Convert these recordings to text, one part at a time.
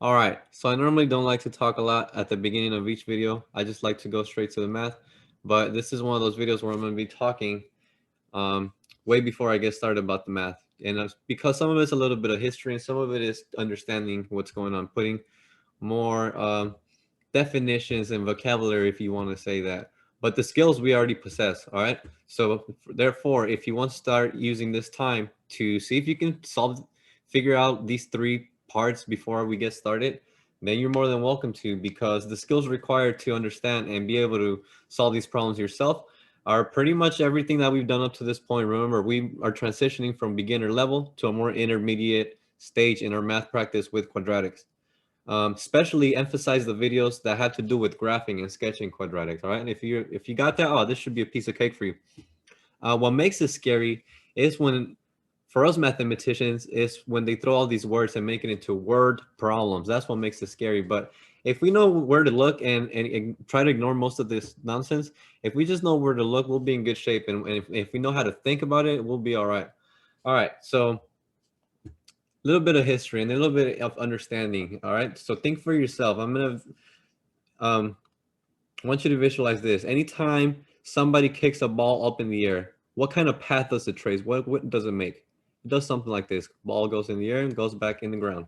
All right, so I normally don't like to talk a lot at the beginning of each video. I just like to go straight to the math, but this is one of those videos where I'm going to be talking um, way before I get started about the math. And because some of it's a little bit of history and some of it is understanding what's going on, putting more definitions and vocabulary, if you want to say that. But the skills we already possess, all right? So therefore, if you want to start using this time to see if you can figure out these three parts before we get started, then you're more than welcome to, because the skills required to understand and be able to solve these problems yourself are pretty much everything that we've done up to this point. Remember, we are transitioning from beginner level to a more intermediate stage in our math practice with quadratics. Especially emphasize the videos that had to do with graphing and sketching quadratics. All right, and if you got that, oh, this should be a piece of cake for you. What makes it scary is when, for us mathematicians, is when they throw all these words and make it into word problems. That's what makes it scary. But if we know where to look and try to ignore most of this nonsense, if we just know where to look, we'll be in good shape. And if we know how to think about it, we'll be all right. All right, so little bit of history and a little bit of understanding. All right, so think for yourself. I want you to visualize this. Anytime somebody kicks a ball up in the air, what kind of path does it trace? What does it make? It does something like this. Ball goes in the air and goes back in the ground.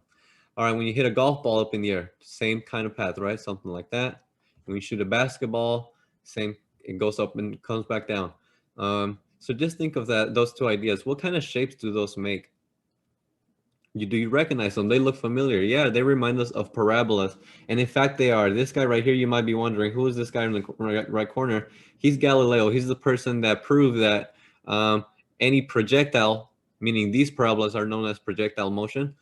All right, when you hit a golf ball up in the air, same kind of path, right? Something like that. When you shoot a basketball, same, it goes up and comes back down. So just think of those two ideas. What kind of shapes do those make? Do you recognize them? They look familiar. Yeah, they remind us of parabolas. And in fact, they are. This guy right here, you might be wondering, who is this guy in the right corner? He's Galileo. He's the person that proved that any projectile, meaning these parabolas are known as projectile motion,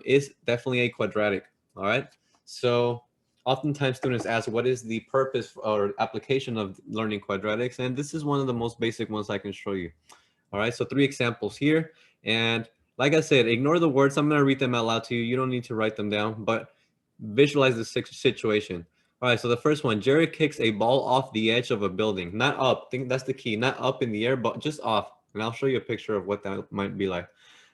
is definitely a quadratic. All right. So oftentimes students ask, what is the purpose or application of learning quadratics? And this is one of the most basic ones I can show you. All right, so three examples here. And like I said, ignore the words. I'm going to read them out loud to you. You don't need to write them down, but visualize the situation. All right, so the first one, Jared kicks a ball off the edge of a building, not up. I think that's the key, not up in the air, but just off. And I'll show you a picture of what that might be like.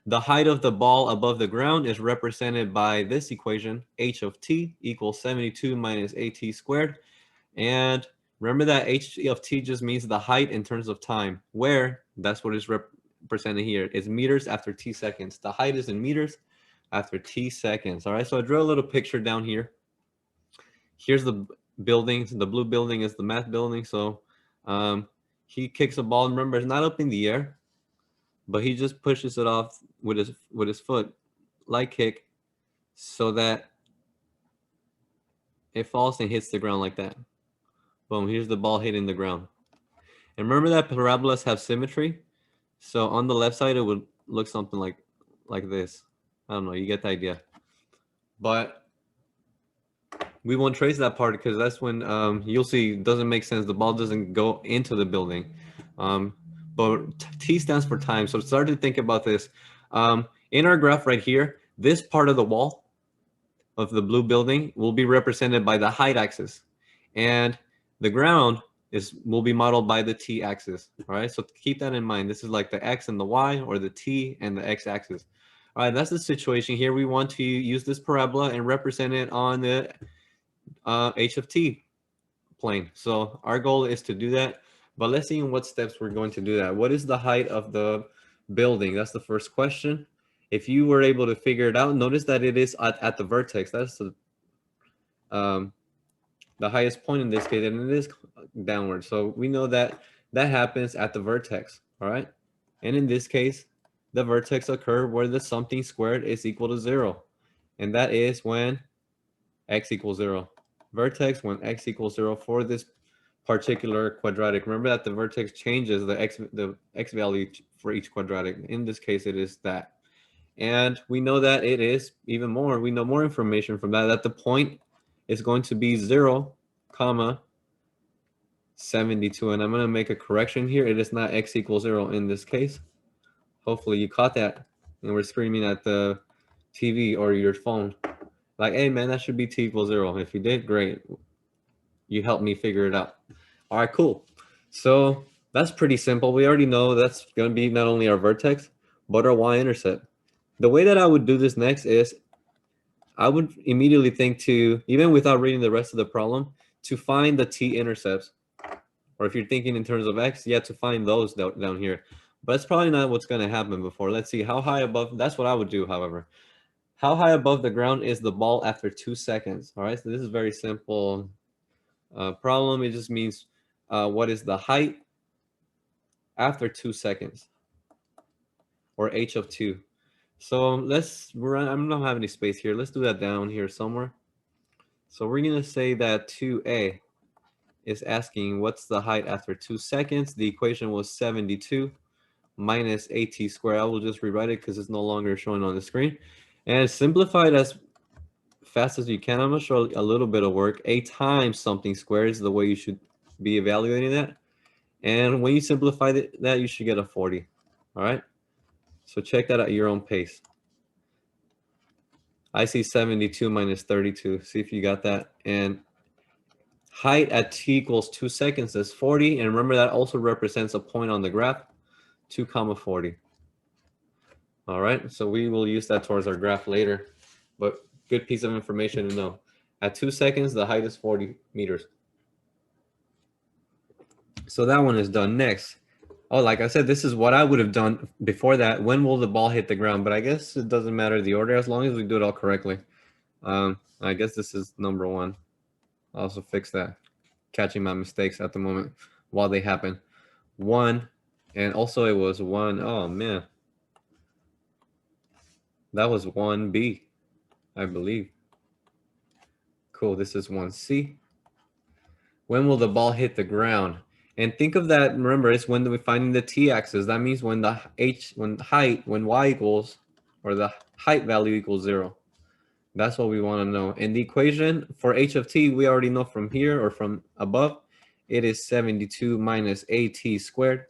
The height of the ball above the ground is represented by this equation, h of t equals 72 minus at squared. And remember that h of t just means the height in terms of time, where that's what is represented here is meters after t seconds. The height is in meters after t seconds. All right, so I drew a little picture down here. Here's the building. The blue building is the math building. So he kicks a ball. Remember, it's not up in the air, but he just pushes it off with his foot, light kick, so that it falls and hits the ground like that. Boom, here's the ball hitting the ground. And remember that parabolas have symmetry? So on the left side, it would look something like this. I don't know, you get the idea. But we won't trace that part because that's when you'll see it doesn't make sense. The ball doesn't go into the building. But T stands for time. So start to think about this. In our graph right here, this part of the wall of the blue building will be represented by the height axis. And the ground will be modeled by the t axis. All right, so keep that in mind. This is like the x and the y, or the t and the x axis. All right, that's the situation here. We want to use this parabola and represent it on the h of t plane. So our goal is to do that, but let's see in what steps we're going to do that. What is the height of the building? That's the first question. If you were able to figure it out, notice that it is at the vertex. That's the highest point in this case, and it is downward. So we know that that happens at the vertex, all right? And in this case, the vertex occurs where the something squared is equal to 0. And that is when x equals 0. Vertex when x equals 0 for this particular quadratic. Remember that the vertex changes the x value for each quadratic. In this case, it is that. And we know that it is even more. We know more information from that the point is going to be 0, comma 72. And I'm going to make a correction here. It is not x equals 0 in this case. Hopefully you caught that. And we're screaming at the TV or your phone. Like, hey, man, that should be t equals 0. If you did, great. You helped me figure it out. All right, cool. So that's pretty simple. We already know that's going to be not only our vertex, but our y-intercept. The way that I would do this next is I would immediately think to, even without reading the rest of the problem, to find the T intercepts. Or if you're thinking in terms of X, to find those down here. But it's probably not what's going to happen before. Let's see, how high above, that's what I would do, however. How high above the ground is the ball after 2 seconds? All right, so this is very simple problem. It just means what is the height after 2 seconds, or h of 2. So let's run, I don't have any space here. Let's do that down here somewhere. So we're going to say that 2a is asking what's the height after 2 seconds. The equation was 72 minus at squared. I will just rewrite it because it's no longer showing on the screen. And simplify it as fast as you can. I'm going to show a little bit of work. A times something squared is the way you should be evaluating that. And when you simplify that, you should get a 40. All right. So check that at your own pace. I see 72 minus 32. See if you got that. And height at t equals 2 seconds is 40. And remember, that also represents a point on the graph, 2 comma 40. All right. So we will use that towards our graph later. But good piece of information to know. At 2 seconds, the height is 40 meters. So that one is done. Next. Oh, like I said, this is what I would have done before that. When will the ball hit the ground? But I guess it doesn't matter the order as long as we do it all correctly. I guess this is number 1. I'll also fix that. Catching my mistakes at the moment while they happen. 1, and also it was 1. Oh, man. That was 1B, I believe. Cool, this is 1C. When will the ball hit the ground? And think of that, remember, it's when we're finding the t-axis. That means when the when y equals, or the height value equals 0. That's what we want to know. And the equation for h of t, we already know from here or from above. It is 72 minus at squared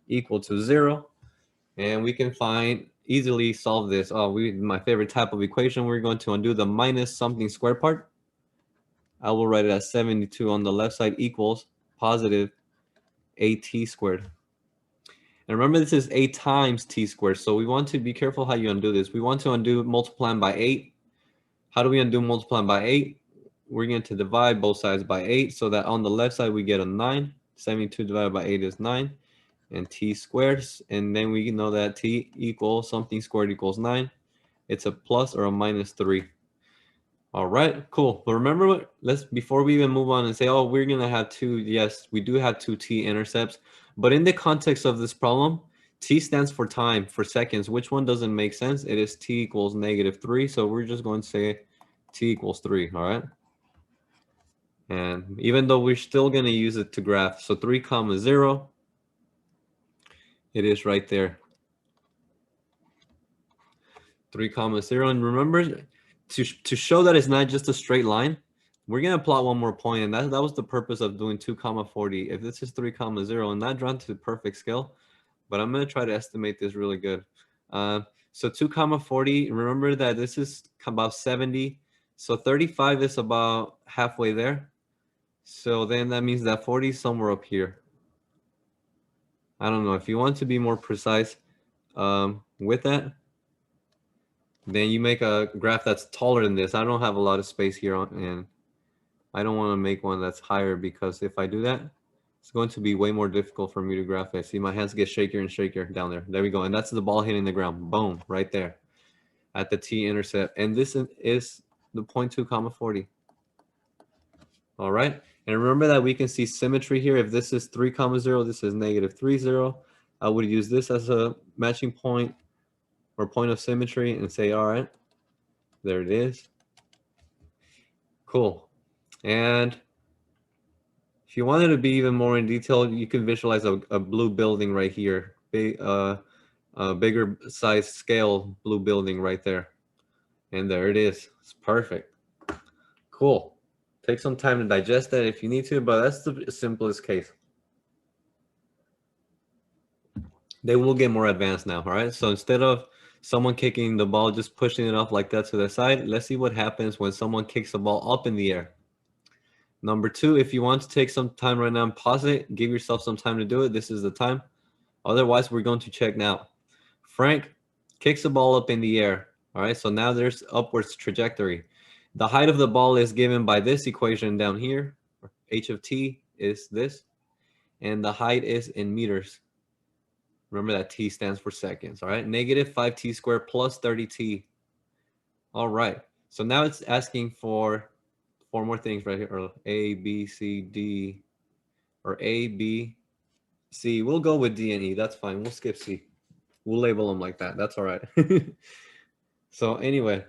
equal to 0. And we can easily solve this. Oh, my favorite type of equation. We're going to undo the minus something squared part. I will write it as 72 on the left side equals positive at squared. And remember, this is a times t squared. So we want to be careful how you undo this. We want to undo multiplying by 8. How do we undo multiplying by 8? We're going to divide both sides by 8 so that on the left side we get a 9. 72 divided by 8 is 9. And t squared. And then we know that t equals something squared equals 9. It's a plus or a minus 3. All right, cool. But remember, before we even move on and say, oh, we're going to have 2. Yes, we do have 2 t intercepts. But in the context of this problem, t stands for time, for seconds. Which one doesn't make sense? It is t equals -3. So we're just going to say t equals 3. All right. And even though we're still going to use it to graph, so 3 comma 0, it is right there. 3 comma 0. And remember, to show that it's not just a straight line, we're going to plot one more point, and that was the purpose of doing 2 comma 40. If this is 3 comma 0 and not drawn to perfect scale, but I'm going to try to estimate this really good. So 2 comma 40, remember that this is about 70. So 35 is about halfway there. So then that means that 40 is somewhere up here. I don't know. If you want to be more precise with that, then you make a graph that's taller than this. I don't have a lot of space here and I don't want to make one that's higher, because if I do that, it's going to be way more difficult for me to graph it. See, my hands get shakier and shakier down there. There we go. And that's the ball hitting the ground. Boom, right there at the T intercept. And this is the 0.2 comma 40. All right. And remember that we can see symmetry here. If this is 3 comma 0, this is -3 0. I would use this as a matching point or point of symmetry and say, all right, there it is. Cool. And if you wanted to be even more in detail, you can visualize a blue building right here, bigger size scale blue building right there. And there it is. It's perfect. Cool. Take some time to digest that if you need to, but that's the simplest case. They will get more advanced now, all right? So instead of someone kicking the ball, just pushing it off like that to the side, let's see what happens when someone kicks the ball up in the air. Number 2, if you want to take some time right now and pause it, give yourself some time to do it. This is the time. Otherwise, we're going to check now. Frank kicks the ball up in the air. All right, so now there's upwards trajectory. The height of the ball is given by this equation down here. H of t is this, and the height is in meters. Remember that t stands for seconds, all right? Negative 5t squared plus 30t. All right, so now it's asking for four more things right here, or A, B, C, D, or A, B, C. We'll go with D and E, that's fine. We'll skip C. We'll label them like that, that's all right. So anyway,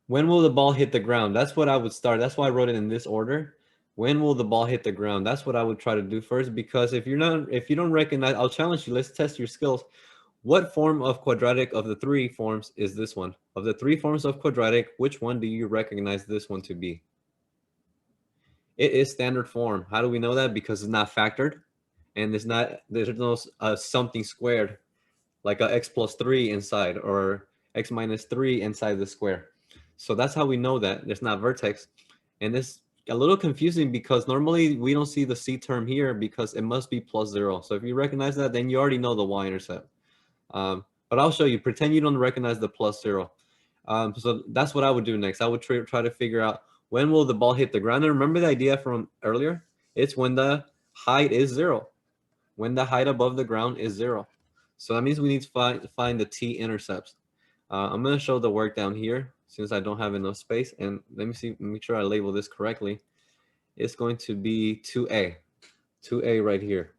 when will the ball hit the ground? That's what I would start. That's why I wrote it in this order. When will the ball hit the ground? That's what I would try to do first, because if you don't recognize, I'll challenge you. Let's test your skills. What form of quadratic of the three forms is this one? Of the three forms of quadratic, which one do you recognize this one to be? It is standard form. How do we know that? Because it's not factored, and there's no something squared, like a x plus 3 inside, or x minus 3 inside the square. So that's how we know that there's not vertex. And it's a little confusing because normally we don't see the C term here because it must be plus 0. So if you recognize that, then you already know the y-intercept. But I'll show you. Pretend you don't recognize the plus 0. So that's what I would do next. I would try to figure out when will the ball hit the ground. And remember the idea from earlier? It's when the height is 0. When the height above the ground is 0. So that means we need to find the T intercepts. I'm going to show the work down here since I don't have enough space. And let me see, make sure I label this correctly. It's going to be 2A. 2A right here.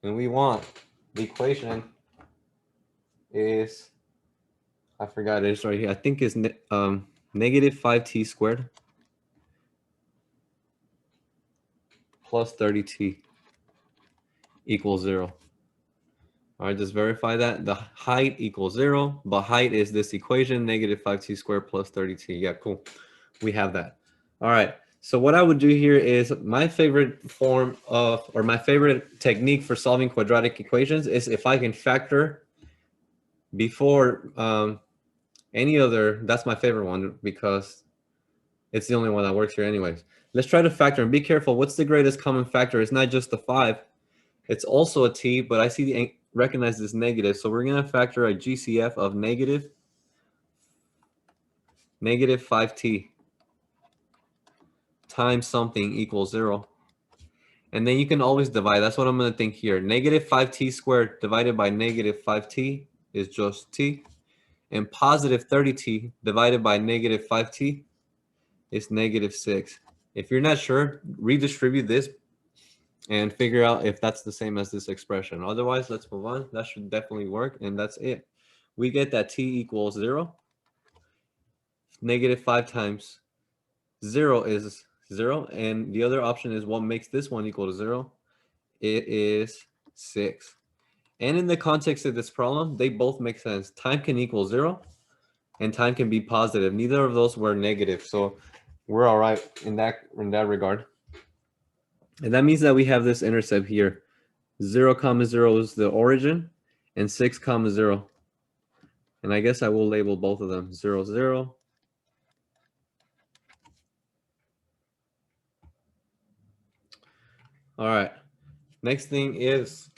And we want the equation is, I forgot it's right here. I think it's negative 5t squared plus 30t equals 0. All right, just verify that. The height equals 0, but height is this equation, negative 5t squared plus 30t. Yeah, cool. We have that. All right, so what I would do here is my favorite form of, or my favorite technique for solving quadratic equations is if I can factor before any other, that's my favorite one because it's the only one that works here anyways. Let's try to factor, and be careful. What's the greatest common factor? It's not just the 5. It's also a t, but I see the recognize this negative. So we're going to factor a GCF of negative 5t times something equals 0. And then you can always divide. That's what I'm going to think here. Negative 5t squared divided by negative 5t is just t. And positive 30t divided by negative 5t is negative 6. If you're not sure, redistribute this and figure out if that's the same as this expression. Otherwise, let's move on. That should definitely work, and that's it. We get that t equals 0. Negative 5 times 0 is 0, and the other option is what makes this one equal to 0. It is 6. And in the context of this problem, they both make sense. Time can equal 0, and time can be positive. Neither of those were negative, so we're all right in that regard. And that means that we have this intercept here. 0, 0 is the origin, and 6, 0. And I guess I will label both of them 0, 0. All right. Next thing is,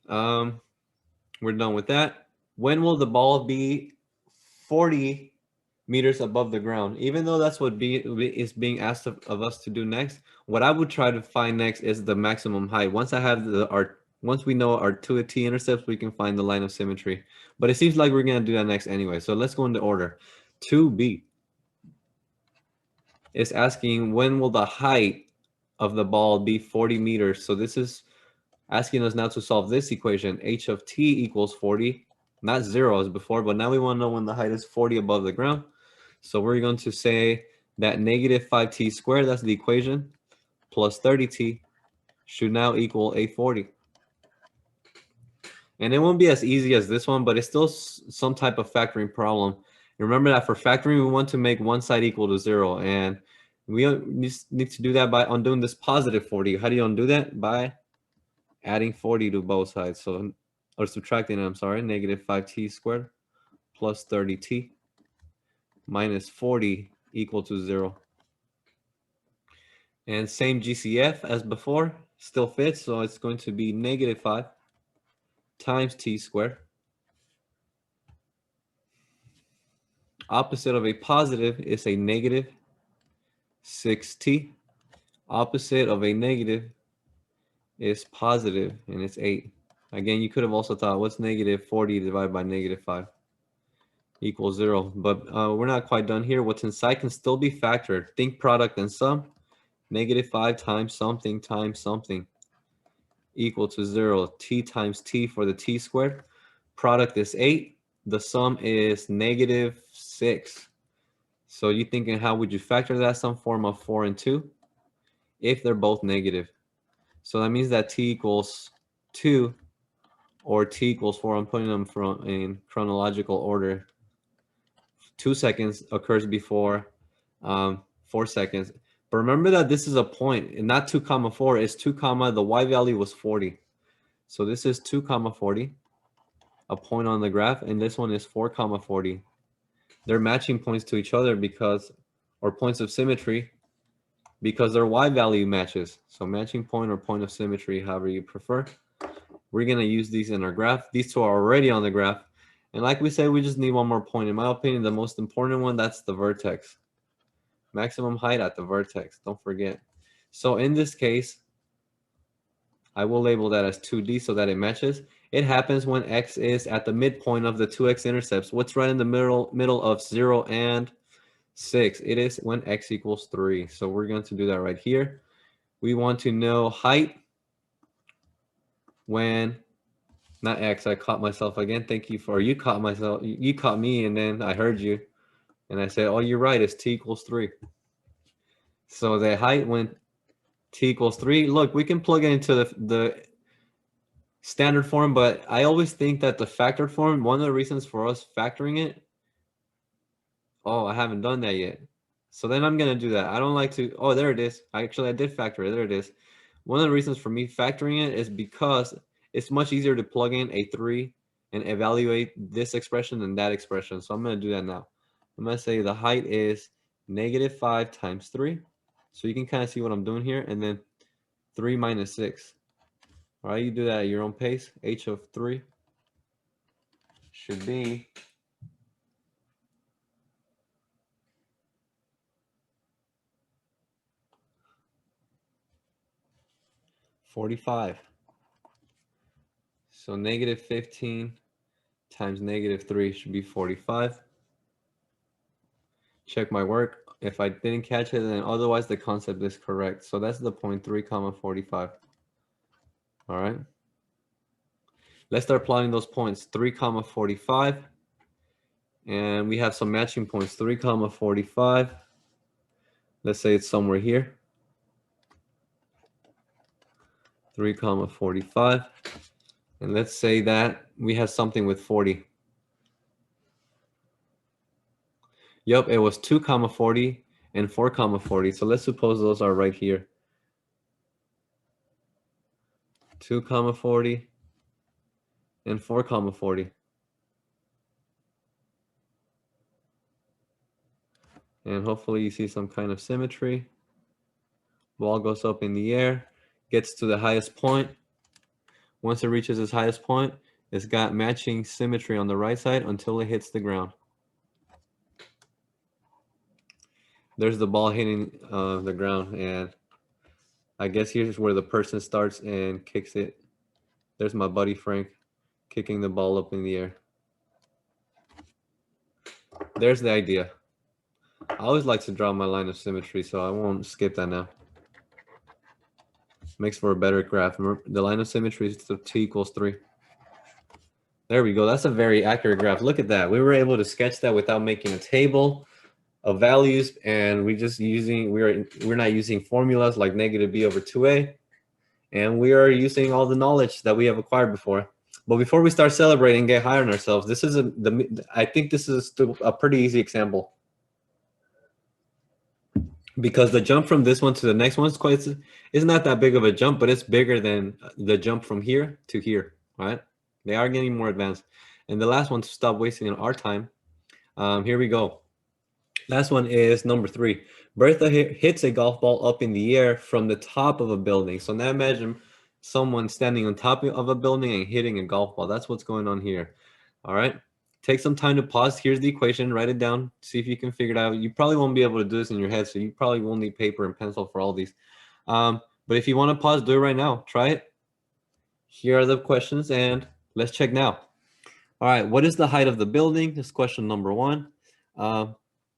we're done with that. When will the ball be 40 meters above the ground? Even though that's what is being asked of us to do next, what I would try to find next is the maximum height. Once I have once we know our 2 T intercepts, we can find the line of symmetry. But it seems like we're going to do that next anyway. So let's go into order. 2B is asking when will the height of the ball be 40 meters? So this is asking us now to solve this equation. H of t equals 40, not 0 as before, but now we want to know when the height is 40 above the ground. So we're going to say that negative 5t squared, that's the equation, plus 30t should now equal a 40. And it won't be as easy as this one, but it's still some type of factoring problem. Remember that for factoring, we want to make one side equal to 0. And we need to do that by undoing this positive 40. How do you undo that? By adding 40 to both sides. So, or subtracting, I'm sorry, negative 5t squared plus 30t minus 40 equal to 0. And same GCF as before, still fits. So it's going to be negative 5 times t squared Opposite of a positive is a negative 6t. Opposite of a negative is positive, and it's 8. Again, you could have also thought, what's negative 40 divided by negative 5? Equals 0. But we're not quite done here. What's inside can still be factored. Think product and sum. Negative 5 times something equal to 0. T times t for the t squared. Product is 8. The sum is negative 6. So you're thinking, how would you factor that? Some form of 4 and 2 if they're both negative. So that means that t equals 2 or t equals 4. I'm putting them in chronological order. 2 seconds occurs before 4 seconds. But remember that this is a point, and not 2 comma 4. It's 2 comma, the y value was 40. So this is 2 comma 40, a point on the graph, and this one is 4 comma 40. They're matching points to each other because, or points of symmetry, because their y value matches. So matching point or point of symmetry, however you prefer. We're going to use these in our graph. These two are already on the graph. And like we said, we just need one more point. In my opinion, the most important one, that's the vertex. Maximum height at the vertex, don't forget. So in this case, I will label that as 2D so that it matches. It happens when x is at the midpoint of the 2x intercepts. What's right in the middle of 0 and 6? It is when x equals 3. So we're going to do that right here. We want to know height when, not x, I caught myself again. Thank you for, you caught myself, you caught me, and then I heard you. And I said, oh, you're right, it's t equals 3. So the height when t equals 3, look, we can plug it into the standard form, but I always think that the factored form, one of the reasons for us factoring it, oh, I haven't done that yet. So then I'm going to do that. I don't like to, oh, there it is. I did factor it. There it is. One of the reasons for me factoring it is because it's much easier to plug in a 3 and evaluate this expression than that expression. So I'm going to do that now. I'm going to say the height is negative 5 times 3. So you can kind of see what I'm doing here. And then 3 minus 6. All right, you do that at your own pace. H of 3 should be 45. So negative 15 times negative 3 should be 45. Check my work. If I didn't catch it, then otherwise the concept is correct. So that's the point 3 comma 45. All right. Let's start plotting those points. 3 comma 45. And we have some matching points. 3 comma 45. Let's say it's somewhere here. 3 comma 45. And let's say that we have something with 40. Yep, it was 2 comma 40 and 4 comma 40. So let's suppose those are right here. 2 comma 40 and 4 comma 40. And hopefully you see some kind of symmetry. Ball goes up in the air, gets to the highest point. Once it reaches its highest point, it's got matching symmetry on the right side until it hits the ground. There's the ball hitting the ground, and I guess here's where the person starts and kicks it. There's my buddy Frank kicking the ball up in the air. There's the idea. I always like to draw my line of symmetry, so I won't skip that now. Makes for a better graph. Remember, the line of symmetry is t equals 3. There we go. That's a very accurate graph. Look at that. We were able to sketch that without making a table of values, and we're not using formulas like negative b over 2a, and we are using all the knowledge that we have acquired before. But before we start celebrating, get high on ourselves, this is I think this is still a pretty easy example, because the jump from this one to the next one is not that big of a jump, but it's bigger than the jump from here to here, right? They are getting more advanced. And the last one, to stop wasting our time, here we go. Last one is number 3. Bertha hits a golf ball up in the air from the top of a building. So now imagine someone standing on top of a building and hitting a golf ball. That's what's going on here. All right. Take some time to pause. Here's the equation. Write it down. See if you can figure it out. You probably won't be able to do this in your head, so you probably will need paper and pencil for all these. But if you want to pause, do it right now. Try it. Here are the questions, and let's check now. All right, what is the height of the building? This is question number 1.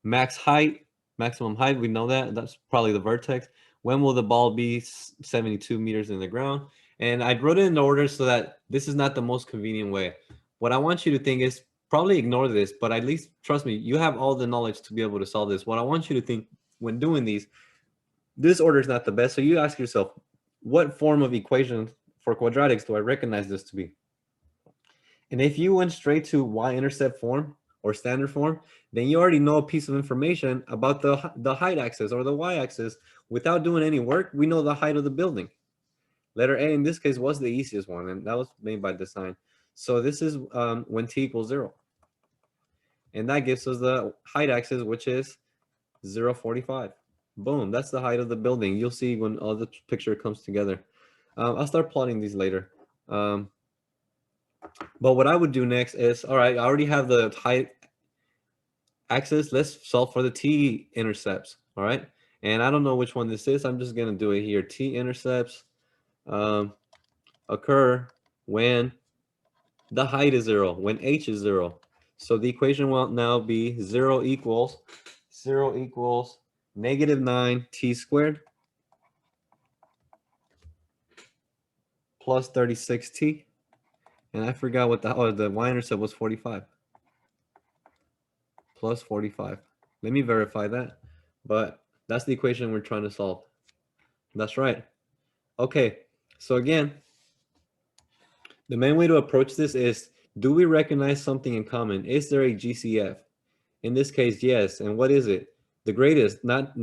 Max height, maximum height, we know that. That's probably the vertex. When will the ball be 72 meters in the ground? And I wrote it in order so that this is not the most convenient way. What I want you to think is probably ignore this, but at least trust me, you have all the knowledge to be able to solve this. What I want you to think when doing these, this order is not the best. So you ask yourself, what form of equation for quadratics do I recognize this to be? And if you went straight to y-intercept form or standard form, then you already know a piece of information about the height axis or the y-axis. Without doing any work, we know the height of the building. Letter A in this case was the easiest one, and that was made by design. So this is when t equals 0. And that gives us the height axis, which is 0.45. Boom, that's the height of the building. You'll see when all the picture comes together. I'll start plotting these later. But what I would do next is, all right, I already have the height axis. Let's solve for the T intercepts, all right? And I don't know which one this is. I'm just going to do it here. T intercepts occur when the height is 0, when h is 0. So the equation will now be 0 equals negative 9 t squared plus 36t. And I forgot what the y-intercept was 45. Plus 45. Let me verify that. But that's the equation we're trying to solve. That's right. Okay, so again, the main way to approach this is, do we recognize something in common? Is there a GCF? In this case, yes. And what is it? The greatest, not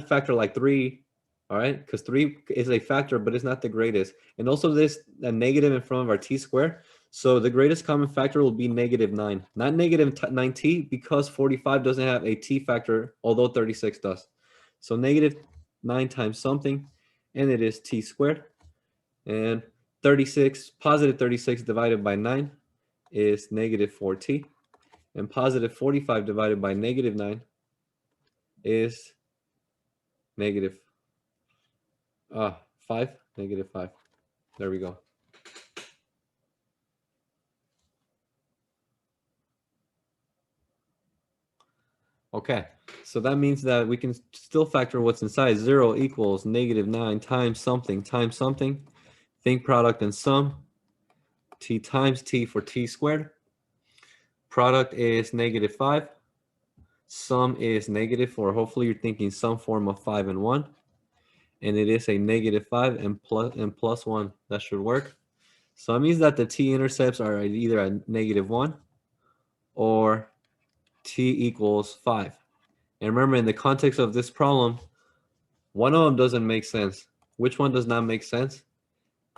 factor like 3, all right? Because 3 is a factor, but it's not the greatest. And also this a negative in front of our t squared. So the greatest common factor will be negative 9, not negative 9t, because 45 doesn't have a t factor, although 36 does. So negative 9 times something, and it is t squared. And 36, positive 36 divided by 9 is negative 4t. And positive 45 divided by negative 9 is negative 5, negative 5. There we go. Okay, so that means that we can still factor what's inside. 0 equals negative 9 times something. Think product and sum. T times t for t squared. Product is negative 5. Sum is negative 4. Hopefully you're thinking some form of 5 and 1. And it is a negative 5 and plus 1. That should work. So that means that the t intercepts are either at negative 1 or t equals 5. And remember, in the context of this problem, one of them doesn't make sense. Which one does not make sense?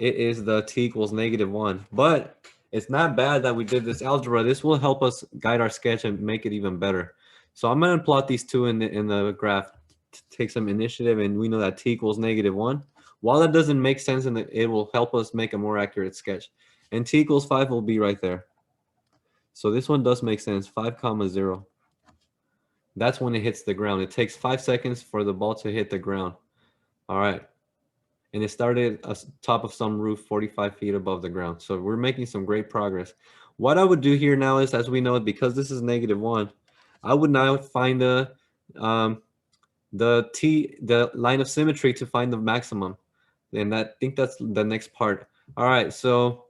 It is the t equals negative 1. But it's not bad that we did this algebra. This will help us guide our sketch and make it even better. So I'm going to plot these two in the graph to take some initiative, and we know that t equals negative 1. While that doesn't make sense, it will help us make a more accurate sketch. And t equals 5 will be right there. So this one does make sense, 5, 0. That's when it hits the ground. It takes 5 seconds for the ball to hit the ground. All right. And it started at top of some roof 45 feet above the ground. So we're making some great progress. What I would do here now is, as we know, because this is negative 1, I would now find the line of symmetry to find the maximum. And I think that's the next part. All right, so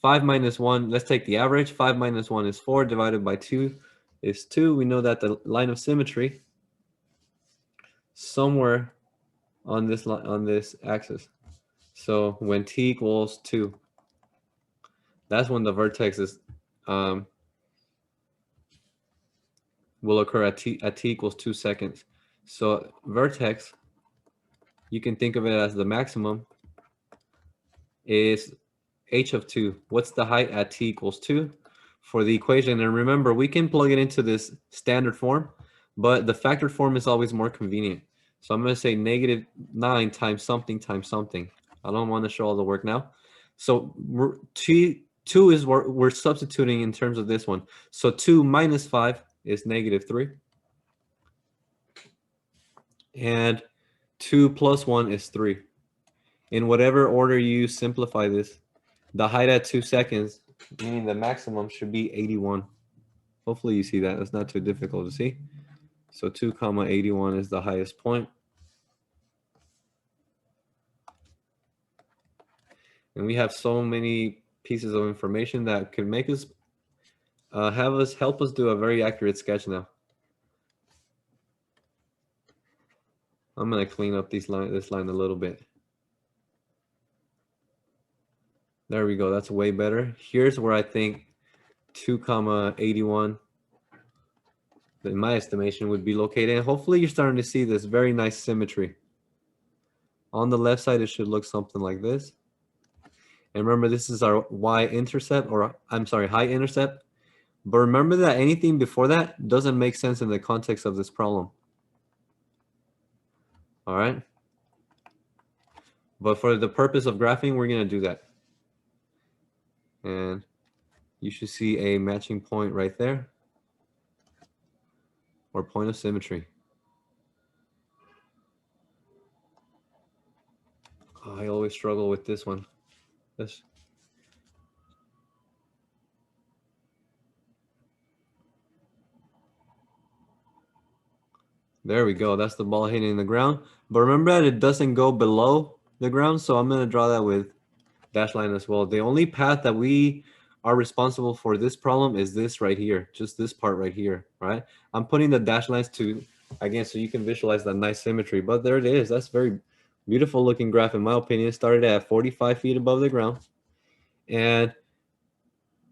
5 minus 1, let's take the average. 5 minus 1 is 4, divided by 2 is 2. We know that the line of symmetry somewhere on this axis. So when t equals 2, that's when the vertex is will occur at t equals 2 seconds. So vertex, you can think of it as the maximum, is h of 2. What's the height at t equals 2 for the equation? And remember, we can plug it into this standard form, but the factored form is always more convenient. So I'm going to say negative 9 times something times something. I don't want to show all the work now. So t 2 is what we're substituting in terms of this one. So 2 minus 5 is -3. And 2 plus 1 is 3. In whatever order you simplify this, the height at 2 seconds, meaning the maximum, should be 81. Hopefully you see that. It's not too difficult to see. So 2 comma 81 is the highest point. And we have so many pieces of information that could make us help us do a very accurate sketch now. I'm going to clean up this line a little bit. There we go. That's way better. Here's where I think 2 comma 81, in my estimation, would be located. And hopefully you're starting to see this very nice symmetry. On the left side, it should look something like this. And remember, this is our y-intercept, or I'm sorry, height-intercept. But remember that anything before that doesn't make sense in the context of this problem. All right? But for the purpose of graphing, we're going to do that. And you should see a matching point right there, or point of symmetry. Oh, I always struggle with this one. There we go. That's the ball hitting the ground. But remember that it doesn't go below the ground, so I'm going to draw that with dash line as well. The only path that we are responsible for this problem is this right here, just this part right here, right? I'm putting the dash lines to, again, so you can visualize that nice symmetry. But there it is. That's very beautiful looking graph, in my opinion. It started at 45 feet above the ground. And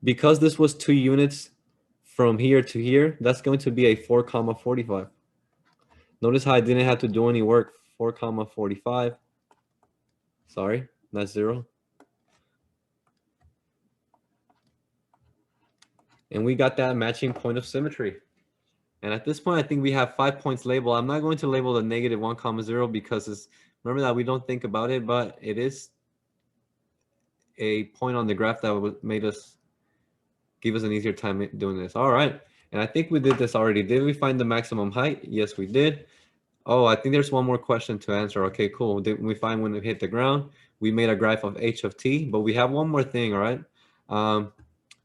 because this was 2 units from here to here, that's going to be a 4 comma 45. Notice how I didn't have to do any work. 4 comma 45. Sorry, not 0. And we got that matching point of symmetry. And at this point, I think we have 5 points labeled. I'm not going to label the -1 comma 0 because it's, remember that we don't think about it, but it is a point on the graph that made us give us an easier time doing this. All right. And I think we did this already. Did we find the maximum height? Yes, we did. Oh, I think there's one more question to answer. Okay, cool. Did we find when it hit the ground? We made a graph of h of t, but we have one more thing, all right?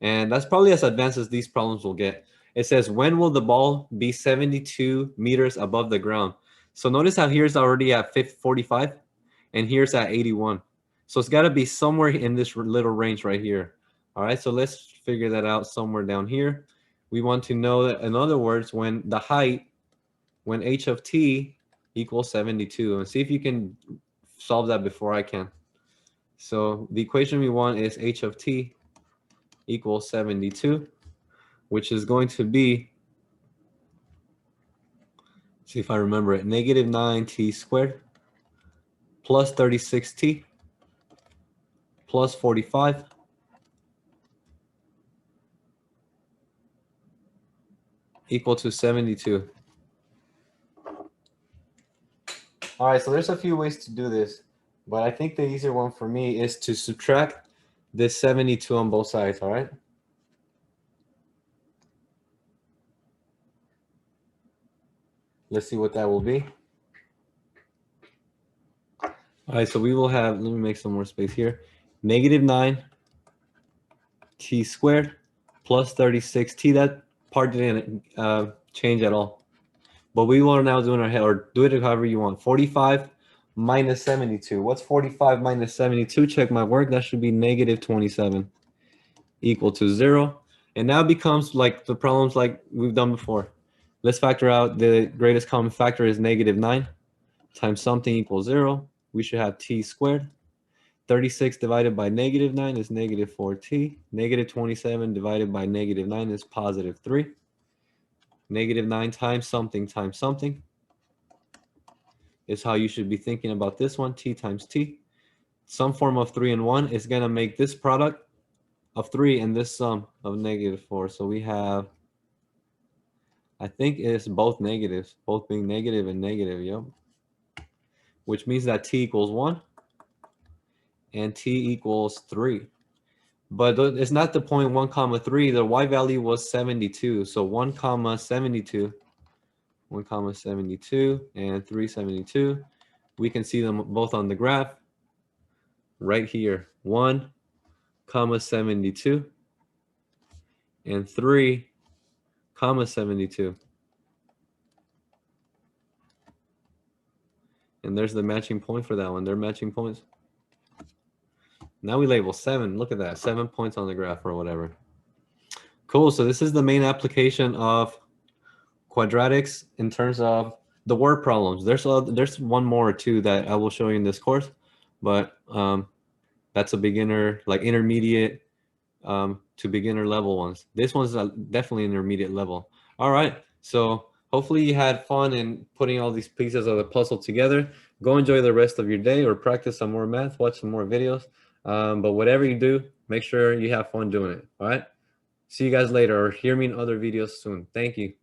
And that's probably as advanced as these problems will get. It says, when will the ball be 72 meters above the ground? So notice how here's already at 45 and here's at 81. So it's got to be somewhere in this little range right here. All right, so let's figure that out somewhere down here. We want to know that, in other words, when the height, when h of t equals 72, and see if you can solve that before I can. So the equation we want is h of t equals 72, which is going to be, see if I remember it, -9t squared plus 36t plus 45 equal to 72. All right, so there's a few ways to do this, but I think the easier one for me is to subtract this 72 on both sides, all right? Let's see what that will be. All right, so we will have, let me make some more space here, -9 t squared plus 36t. That part didn't change at all. But we will now do in our head, or do it however you want. 45 minus 72. What's 45 minus 72? Check my work. That should be -27 equal to 0. And now it becomes like the problems like we've done before. Let's factor out the greatest common factor is -9 times something equals 0. We should have t squared. 36 divided by -9 is -4t. -27 divided by -9 is +3. -9 times something is how you should be thinking about this one. T times t. Some form of 3 and 1 is going to make this product of 3 and this sum of -4. So we have, I think it's both negatives, both being negative and negative, yep. Which means that t equals 1 and t equals 3. but it's not the 1, 3. The y value was 72. So 1, 72, 1, 72, and 372. We can see them both on the graph right here. 1, 72, and 3, 72. And there's the matching point for that one. They're matching points. Now we label 7. Look at that. 7 points on the graph or whatever. Cool. So this is the main application of quadratics in terms of the word problems. There's one more or two that I will show you in this course, but that's a beginner, like intermediate to beginner level ones. This one's definitely intermediate level. All right. So hopefully you had fun in putting all these pieces of the puzzle together. Go enjoy the rest of your day or practice some more math, watch some more videos. But whatever you do, make sure you have fun doing it. All right. See you guys later or hear me in other videos soon. Thank you.